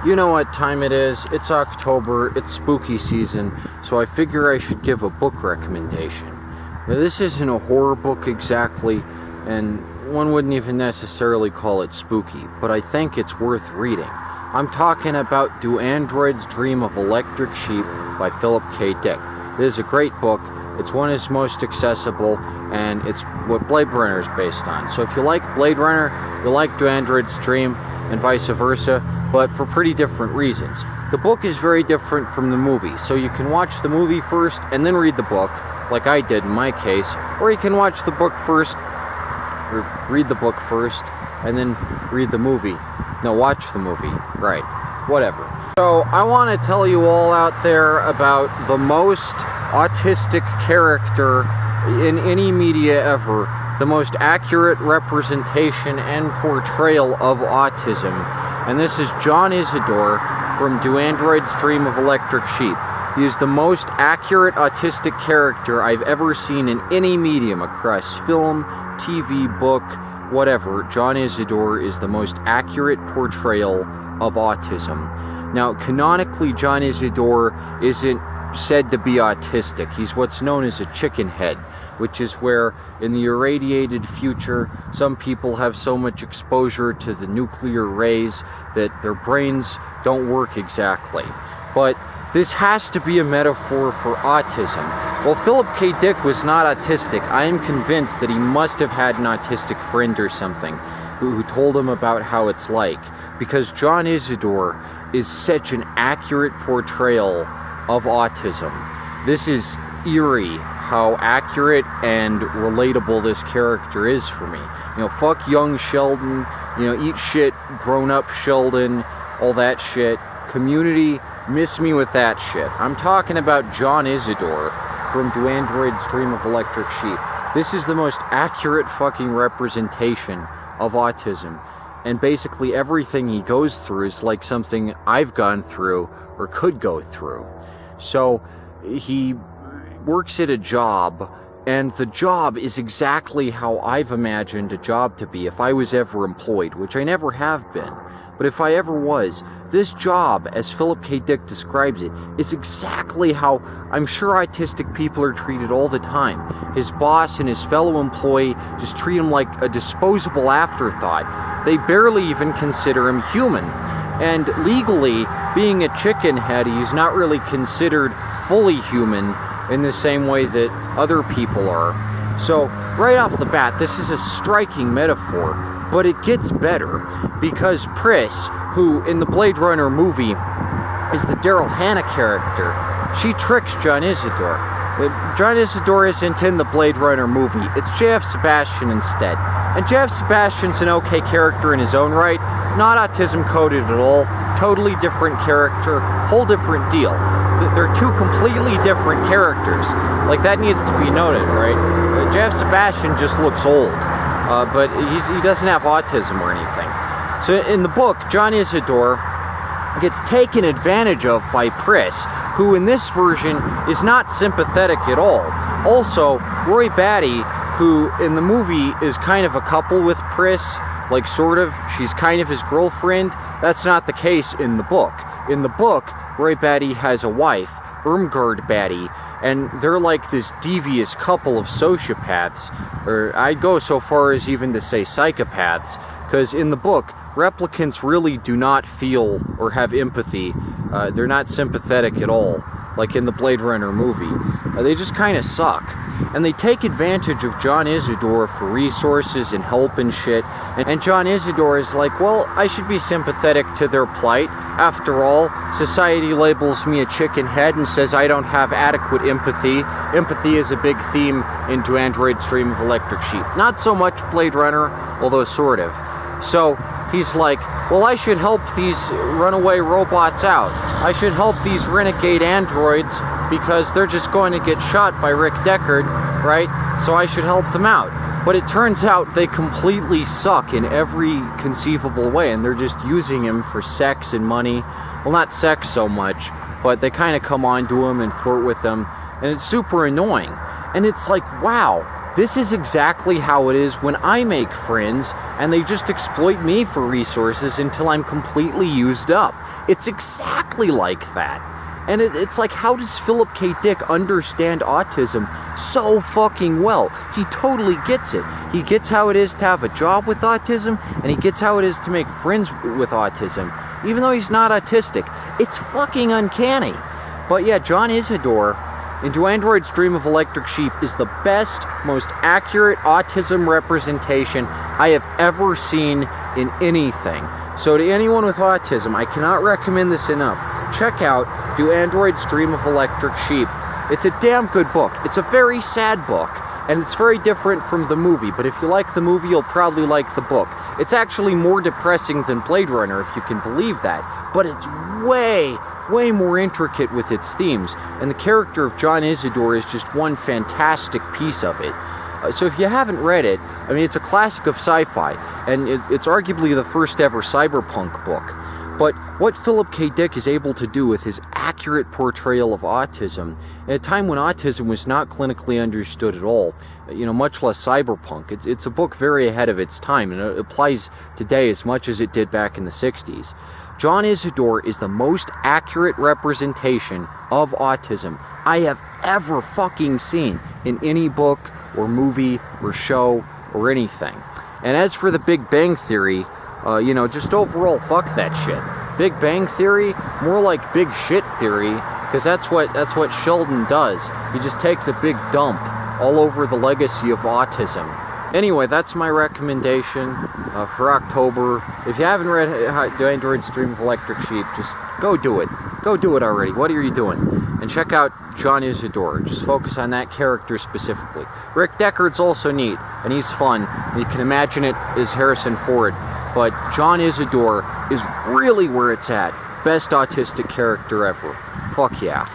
You know what time it is. It's October, it's spooky season, so I figure I should give a book recommendation. Now, this isn't a horror book exactly, and one wouldn't even necessarily call it spooky, but I think it's worth reading. I'm talking about Do Androids Dream of Electric Sheep by Philip K. Dick. It is a great book. It's one of his most accessible, and it's what Blade Runner is based on. So if you like Blade Runner, you'll like Do Androids Dream, and vice versa, but for pretty different reasons. The book is very different from the movie, so you can watch the movie first and then read the book, like I did in my case, or you can watch the book first, or read the book first, and then read the movie. No, watch the movie. Right. Whatever. So, I want to tell you all out there about the most autistic character in any media ever, the most accurate representation and portrayal of autism, and this is John Isidore from Do Androids Dream of Electric Sheep. He is the most accurate autistic character I've ever seen in any medium across film, TV, book, whatever. John Isidore is the most accurate portrayal of autism. Now, canonically, John Isidore isn't said to be autistic. He's what's known as a chicken head, which is where in the irradiated future, some people have so much exposure to the nuclear rays that their brains don't work exactly. But this has to be a metaphor for autism. Well, Philip K. Dick was not autistic. I am convinced that he must have had an autistic friend or something who told him about how it's like, because John Isidore is such an accurate portrayal of autism. This is eerie how accurate and relatable this character is for me. You know, fuck young Sheldon, eat shit, grown-up Sheldon, all that shit. Community, miss me with that shit. I'm talking about John Isidore from Do Androids Dream of Electric Sheep. This is the most accurate fucking representation of autism. And basically everything he goes through is like something I've gone through or could go through. So he works at a job, and the job is exactly how I've imagined a job to be if I was ever employed, which I never have been. But if I ever was, this job, as Philip K. Dick describes it, is exactly how I'm sure autistic people are treated all the time. His boss and his fellow employee just treat him like a disposable afterthought. They barely even consider him human. And legally, being a chicken head, he's not really considered fully human in the same way that other people are. So, right off the bat, this is a striking metaphor, but it gets better, because Pris, who in the Blade Runner movie is the Daryl Hannah character, she tricks John Isidore. John Isidore isn't in the Blade Runner movie, it's J.F. Sebastian instead. And J.F. Sebastian's an okay character in his own right, not autism-coded at all, totally different character, whole different deal. They're two completely different characters. Like, that needs to be noted, right? J.F. Sebastian just looks old, but he doesn't have autism or anything. So in the book, John Isidore gets taken advantage of by Pris, who in this version is not sympathetic at all. Also, Roy Batty, who in the movie is kind of a couple with Pris, like sort of, she's kind of his girlfriend. That's not the case in the book. In the book, Roy Batty has a wife, Irmgard Batty, and they're like this devious couple of sociopaths, or I'd go so far as even to say psychopaths, because in the book, replicants really do not feel or have empathy. They're not sympathetic at all, like in the Blade Runner movie. They just kind of suck. And they take advantage of John Isidore for resources and help and shit. And John Isidore is like, well, I should be sympathetic to their plight. After all, society labels me a chicken head and says I don't have adequate empathy. Empathy is a big theme in Do Androids Dream of Electric Sheep. Not so much Blade Runner, although sort of. So he's like, well, I should help these runaway robots out. I should help these renegade androids because they're just going to get shot by Rick Deckard, right? So I should help them out. But it turns out they completely suck in every conceivable way, and they're just using him for sex and money. Well, not sex so much, but they kind of come on to him and flirt with him, and it's super annoying. And it's like, wow, this is exactly how it is when I make friends, and they just exploit me for resources until I'm completely used up. It's exactly like that. And it's like, how does Philip K. Dick understand autism so fucking well? He totally gets it. He gets how it is to have a job with autism, and he gets how it is to make friends with autism, even though he's not autistic. It's fucking uncanny. But yeah, John Isidore in Do Androids Dream of Electric Sheep is the best, most accurate autism representation I have ever seen in anything. So to anyone with autism, I cannot recommend this enough. Check out Do Androids Dream of Electric Sheep. It's a damn good book. It's a very sad book, and it's very different from the movie, but if you like the movie, you'll probably like the book. It's actually more depressing than Blade Runner, if you can believe that, but it's way more intricate with its themes, and the character of John Isidore is just one fantastic piece of it. So if you haven't read it, I mean, it's a classic of sci-fi, and it's arguably the first ever cyberpunk book. But what Philip K. Dick is able to do with his accurate portrayal of autism, at a time when autism was not clinically understood at all, much less cyberpunk, it's a book very ahead of its time, and it applies today as much as it did back in the 60s. John Isidore is the most accurate representation of autism I have ever fucking seen in any book or movie or show or anything. And as for the Big Bang Theory, just overall, fuck that shit. Big Bang Theory, more like Big Shit Theory, because that's what Sheldon does. He just takes a big dump all over the legacy of autism. Anyway, that's my recommendation for October. If you haven't read Do Androids Dream of Electric Sheep, just go do it. Go do it already. What are you doing? And check out John Isidore. Just focus on that character specifically. Rick Deckard's also neat, and he's fun. And you can imagine it as Harrison Ford. But John Isidore is really where it's at. Best autistic character ever. Fuck yeah.